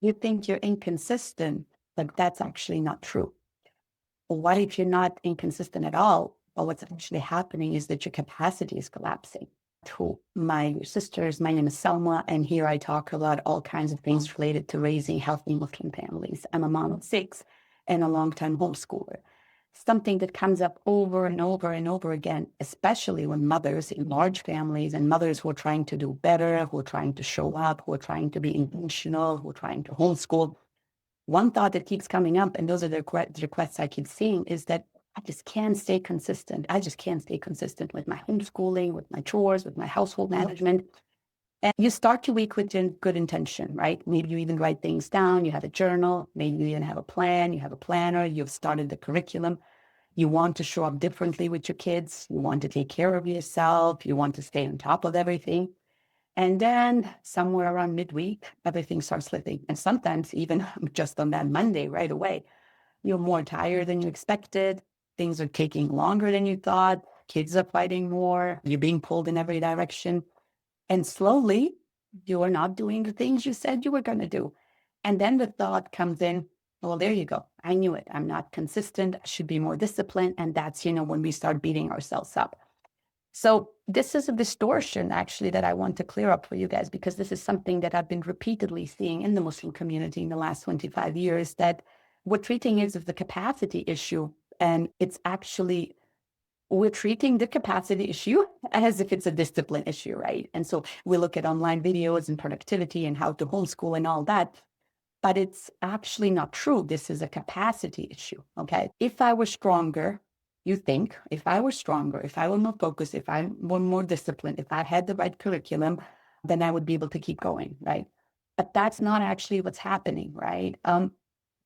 You think you're inconsistent, but that's actually not true. What if you're not inconsistent at all? But what's actually happening is that your capacity is collapsing. To my sisters, my name is Selma, and here I talk about all kinds of things related to raising healthy Muslim families. I'm a mom of six and a longtime homeschooler. Something that comes up over and over and over again, especially when mothers in large families and mothers who are trying to do better, who are trying to show up, who are trying to be intentional, who are trying to homeschool. One thought that keeps coming up, and those are the requests I keep seeing, is that I just can't stay consistent. I just can't stay consistent with my homeschooling, with my chores, with my household management. And you start your week with good intention, right? Maybe you even write things down. You have a journal. Maybe you even have a plan. You have a planner. You've started the curriculum. You want to show up differently with your kids. You want to take care of yourself. You want to stay on top of everything. And then somewhere around midweek, everything starts slipping. And sometimes even just on that Monday right away, you're more tired than you expected. Things are taking longer than you thought. Kids are fighting more. You're being pulled in every direction. And slowly, you are not doing the things you said you were going to do. And then the thought comes in, well, there you go. I knew it. I'm not consistent. I should be more disciplined. And that's, when we start beating ourselves up. So this is a distortion, actually, that I want to clear up for you guys, because this is something that I've been repeatedly seeing in the Muslim community in the last 25 years, that we're treating it as the capacity issue. And it's actually, we're treating the capacity issue as if it's a discipline issue, right? And so we look at online videos and productivity and how to homeschool and all that. But it's actually not true. This is a capacity issue, okay? If I were stronger, you think, if I were stronger, if I were more focused, if I were more disciplined, if I had the right curriculum, then I would be able to keep going, right? But that's not actually what's happening, right?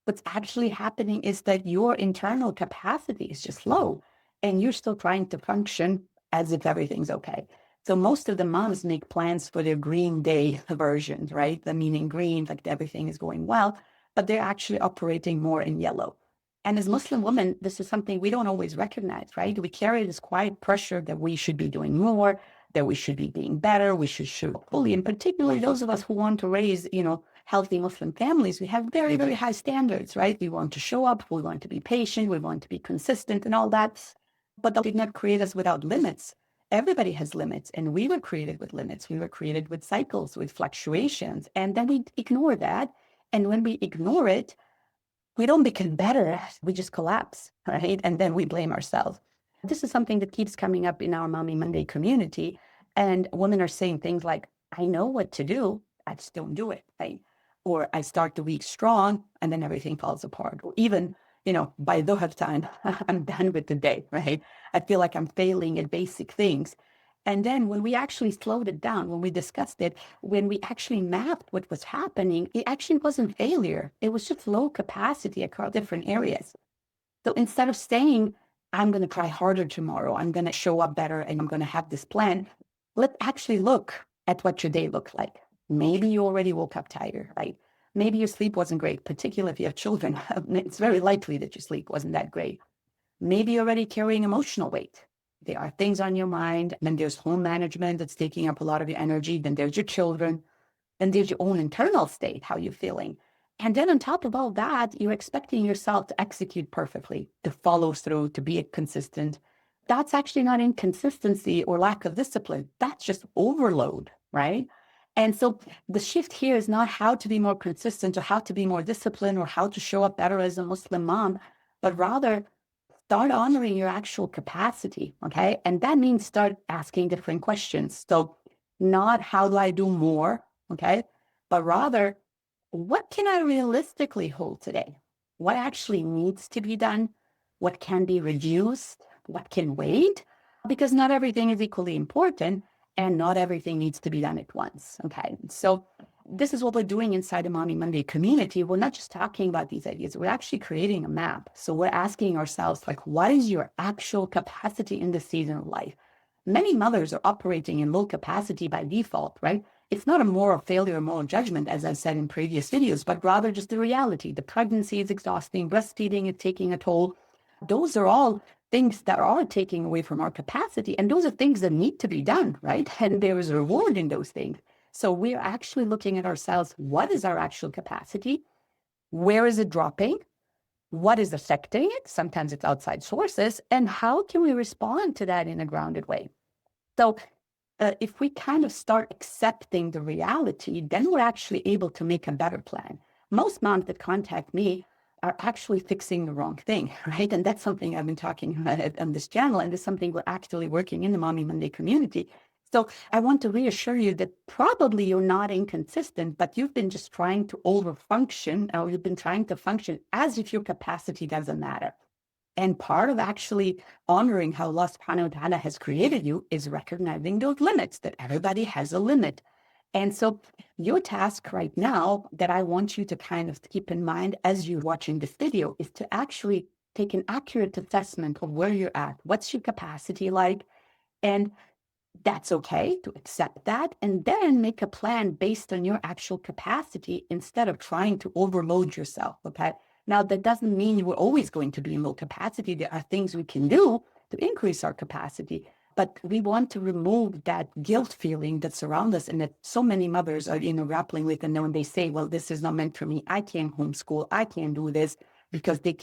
What's actually happening is that your internal capacity is just low and you're still trying to function as if everything's okay. So most of the moms make plans for their green day versions, right? The meaning green, like everything is going well, but they're actually operating more in yellow. And as Muslim women, this is something we don't always recognize, right? We carry this quiet pressure that we should be doing more, that we should be being better, we should show fully, and particularly those of us who want to raise, healthy Muslim families, we have very, very high standards, right? We want to show up, we want to be patient, we want to be consistent and all that. But that did not create us without limits. Everybody has limits, and we were created with limits. We were created with cycles, with fluctuations, and then we ignore that. And when we ignore it, we don't become better. We just collapse, right? And then we blame ourselves. This is something that keeps coming up in our Mommy Monday community. And women are saying things like, I know what to do, I just don't do it, right? Or I start the week strong and then everything falls apart. Or even, by the time, I'm done with the day, right? I feel like I'm failing at basic things. And then when we actually slowed it down, when we discussed it, when we actually mapped what was happening, it actually wasn't failure. It was just low capacity across different areas. So instead of saying, I'm going to try harder tomorrow, I'm going to show up better, and I'm going to have this plan, let's actually look at what your day looked like. Maybe you already woke up tired, right? Maybe your sleep wasn't great, particularly if you have children. It's very likely that your sleep wasn't that great. Maybe you're already carrying emotional weight. There are things on your mind, and then there's home management that's taking up a lot of your energy. Then there's your children. Then there's your own internal state, how you're feeling. And then on top of all that, you're expecting yourself to execute perfectly, to follow through, to be consistent. That's actually not inconsistency or lack of discipline. That's just overload, right? And so the shift here is not how to be more consistent or how to be more disciplined or how to show up better as a Muslim mom, but rather start honoring your actual capacity, okay? And that means start asking different questions. So not how do I do more, okay? But rather, what can I realistically hold today? What actually needs to be done? What can be reduced? What can wait? Because not everything is equally important and not everything needs to be done at once, okay? So this is what we're doing inside the Mommy Monday community. We're not just talking about these ideas. We're actually creating a map. So we're asking ourselves, like, what is your actual capacity in this season of life? Many mothers are operating in low capacity by default, right? It's not a moral failure or moral judgment, as I've said in previous videos, but rather just the reality. The pregnancy is exhausting, breastfeeding is taking a toll. Those are all things that are taking away from our capacity. And those are things that need to be done, right? And there is a reward in those things. So we're actually looking at ourselves. What is our actual capacity? Where is it dropping? What is affecting it? Sometimes it's outside sources. And how can we respond to that in a grounded way? So if we kind of start accepting the reality, then we're actually able to make a better plan. Most moms that contact me are actually fixing the wrong thing, right? And that's something I've been talking about on this channel, and it's something we're actively working in the Mommy Monday community. So I want to reassure you that probably you're not inconsistent, but you've been just trying to overfunction, or you've been trying to function as if your capacity doesn't matter. And part of actually honoring how Allah subhanahu wa ta'ala has created you is recognizing those limits, that everybody has a limit. And so your task right now that I want you to kind of keep in mind as you're watching this video is to actually take an accurate assessment of where you're at. What's your capacity like? And that's okay to accept that, and then make a plan based on your actual capacity instead of trying to overload yourself. Okay. Now, that doesn't mean we're always going to be in low capacity. There are things we can do to increase our capacity, but we want to remove that guilt feeling that surrounds us and that so many mothers are, grappling with. And then when they say, well, this is not meant for me, I can't homeschool, I can't do this, because they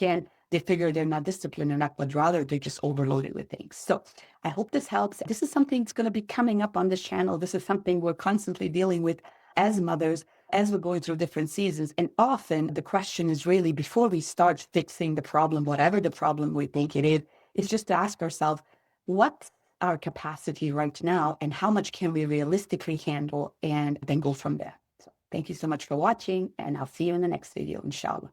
figure they're not disciplined enough, but rather they're just overloaded with things. So I hope this helps. This is something that's going to be coming up on this channel. This is something we're constantly dealing with as mothers, as we're going through different seasons. And often the question is really, before we start fixing the problem, whatever the problem we think it is just to ask ourselves, what's our capacity right now and how much can we realistically handle, and then go from there. So thank you so much for watching, and I'll see you in the next video, inshallah.